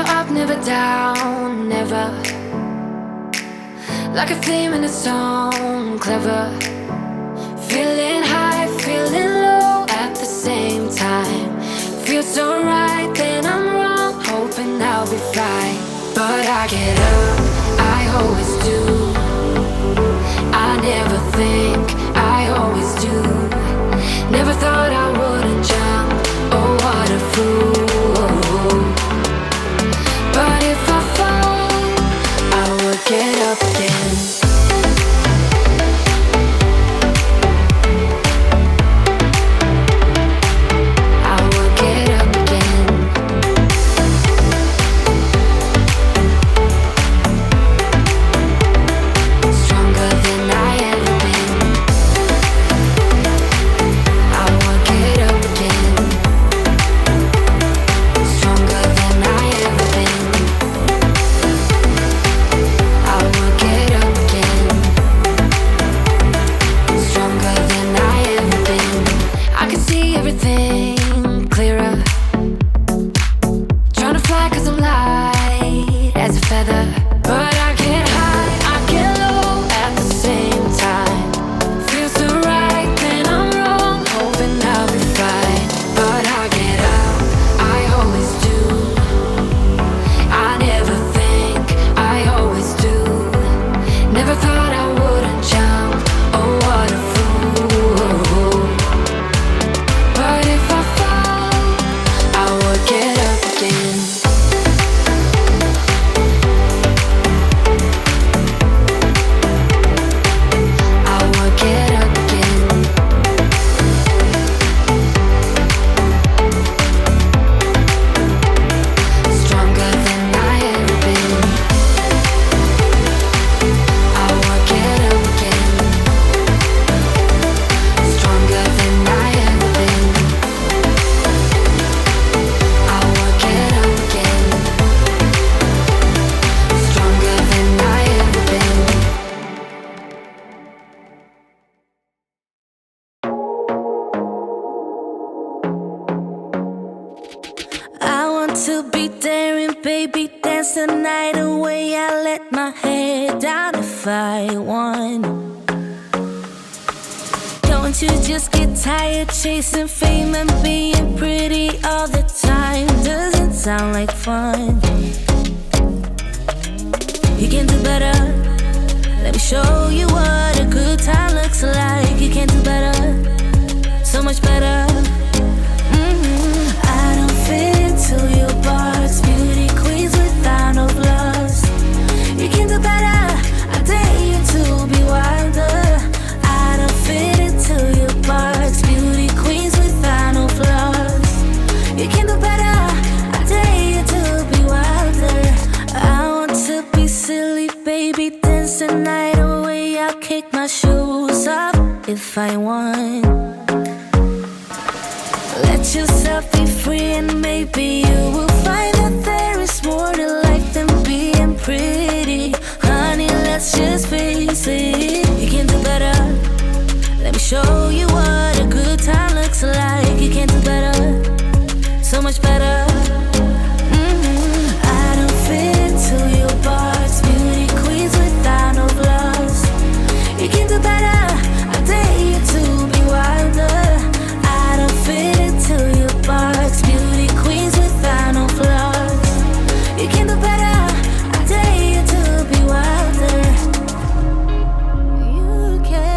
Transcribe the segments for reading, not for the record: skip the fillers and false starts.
Never up, never down, never. Like a theme in a song, clever. Feeling high, feeling low at the same time. Feels so right, then I'm wrong, hoping I'll be fine. But I get up, I always do. I never think, I always do. Never thought I wouldn't jump, oh what a fool. But if I fall, I would get up again. Chasing fame and being pretty all the time doesn't sound like fun. You can do better. Let me show you what a good time looks like. You can do better, so much better. I don't fit into your box. Beauty queens without no flaws. You can do better. I dare you to be wilder. I don't fit into your box. Beauty queens without no flaws. You can do better. I dare you to be wilder. I want to be silly, baby, dance the night away. I'll kick my shoes off if I want. Let yourself be free and maybe you will find that there is more to life than being pretty. Honey, let's just face it. You can do better. Let me show you what a good time looks like. You can do better, so much better. I don't fit into your box. Beauty queens without no flaws. You can do better. I dare you to be wilder. I don't fit into your box. Beauty queens without no flaws. You can do better. I dare you to be wilder. You can.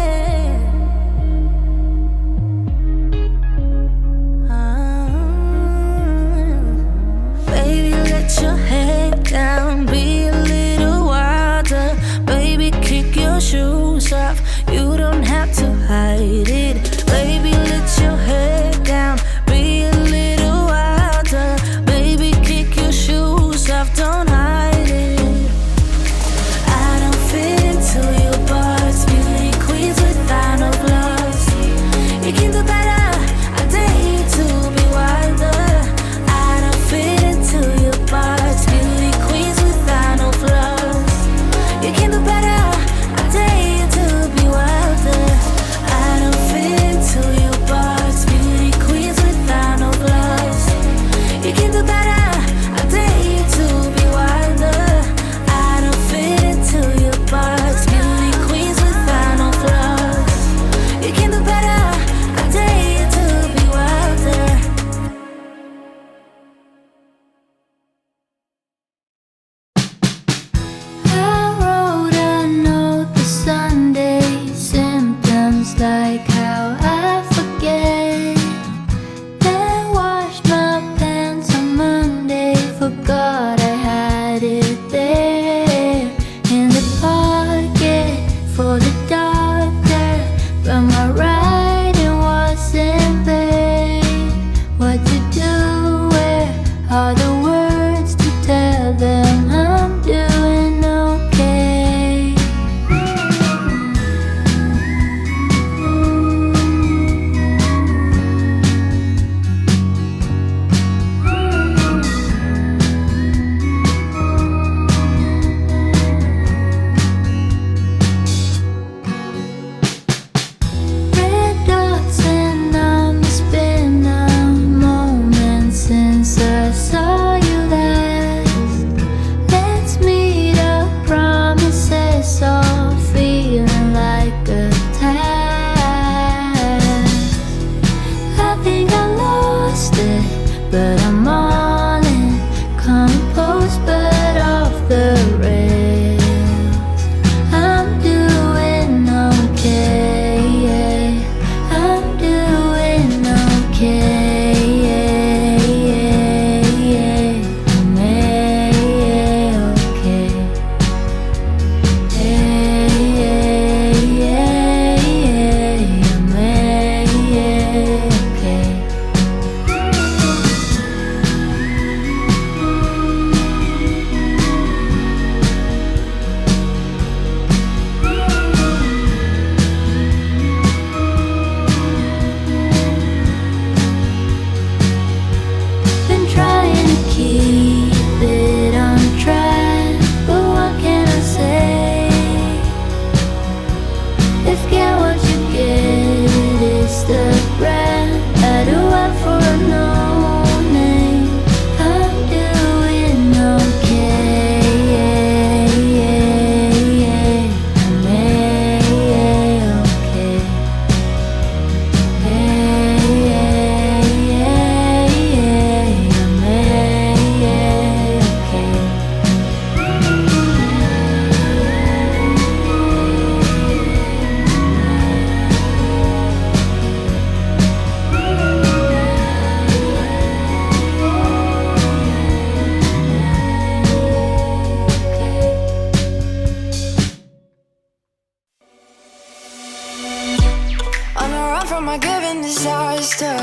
unforgiving disaster.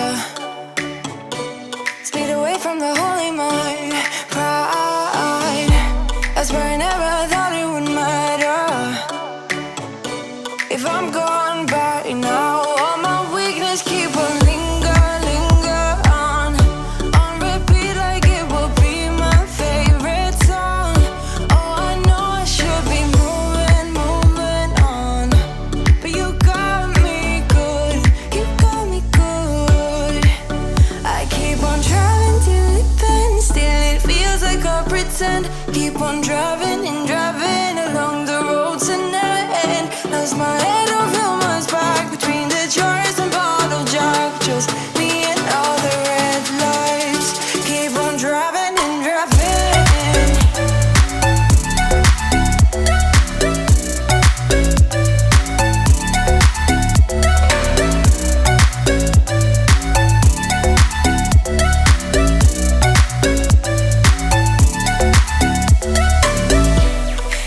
Speed away from the holy mind. Pride, I swear I never thought it would matter. If I'm gone by now, all my weakness keep on linger on repeat like it will be my favorite song. Oh, I know I should be moving on, but you got me good, you got me good. I keep on driving till it bends, still it feels like I pretend. Keep on driving and driving along the road to never end. Lost my head over my back between the jars and bottle jack. Just me and all the red lights. Keep on driving and driving.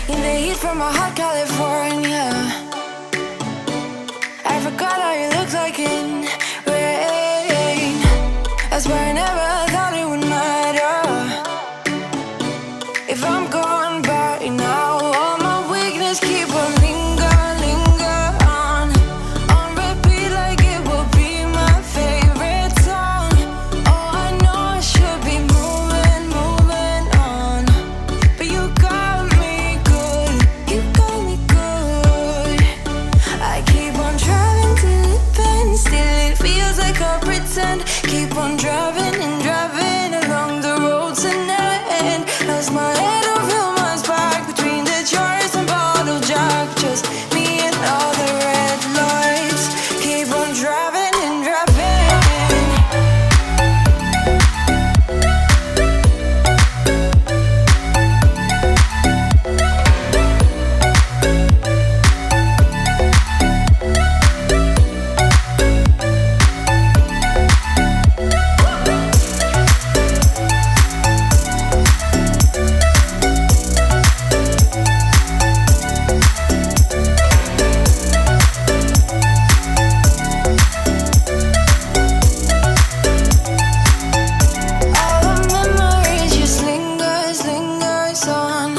In the heat from a hot California, I forgot how you look like in rain. I swear I never thought it would matter. If I'm gone by now, all my weakness keep on linger on repeat like it will be my favorite song. Oh, I know I should be moving on, but you got me good, you got me good. I keep on driving till it bends, still it feels like I pretend. Keep on driving and driving along the roads to never end. Lost my head over my back between the jars and bottle jack. Just me and all the red lights. Keep on driving and driving. All the memories just lingers on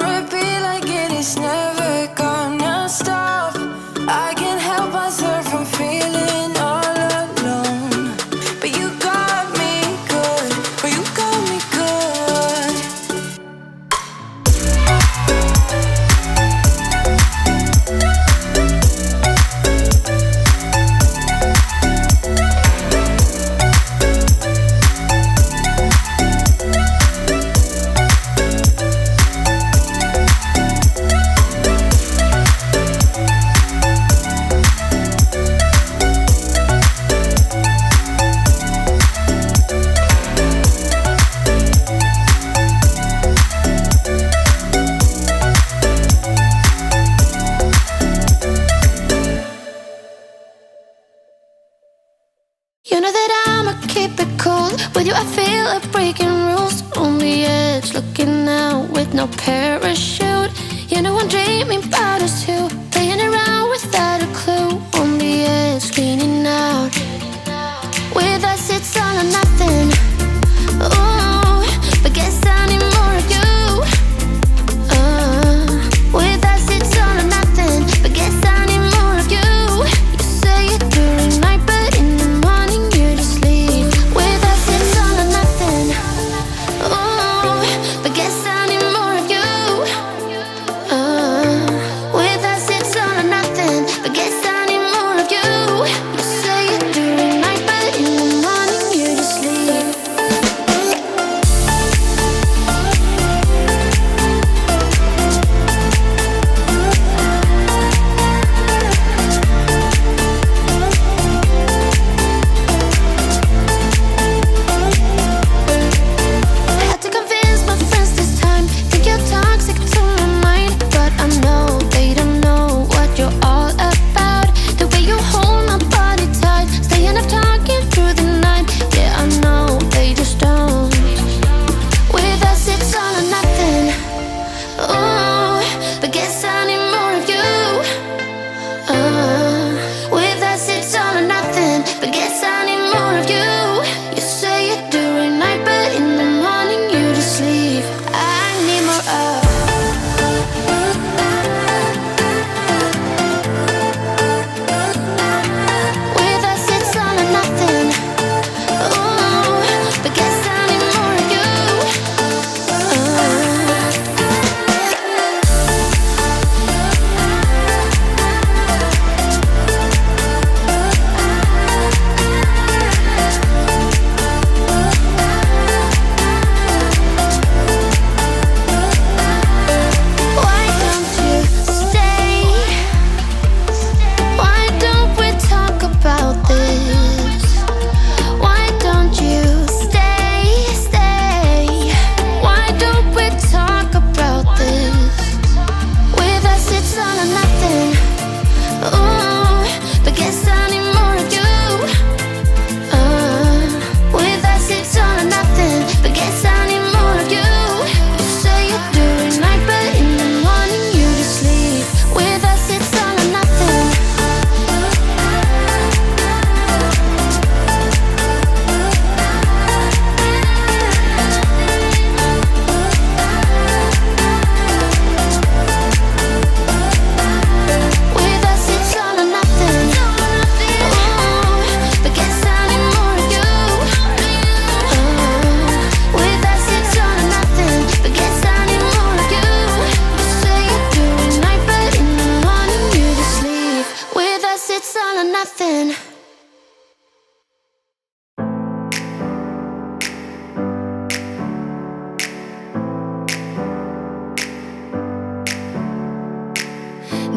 repeat like it is never gonna stop. I can't help myself from feeling all alone, but you got me good, but you got me good. You know that I'ma keep it cool. With you I feel like breaking rules. On the edge, looking out with no parachute. You know I'm dreaming about us two, playing around without a clue. On the edge, leaning out. With us it's all or nothing. Ooh, but guess I need more of you. With us it's all or nothing, but guess I need more of you. You say it during night, but in the morning you just leave. With us it's all or nothing. Ooh, but guess I need more of you. With us it's all or nothing, but guess I need more of you. You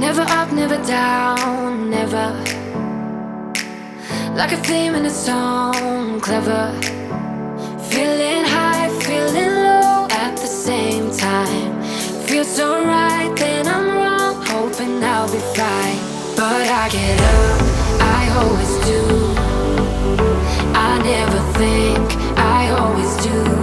Never up, never down, never. Like a theme in a song, clever. Feeling high, feeling low at the same time. Feels so right, then I'm wrong, hoping I'll be fine. But I get up, I always do. I never think, I always do.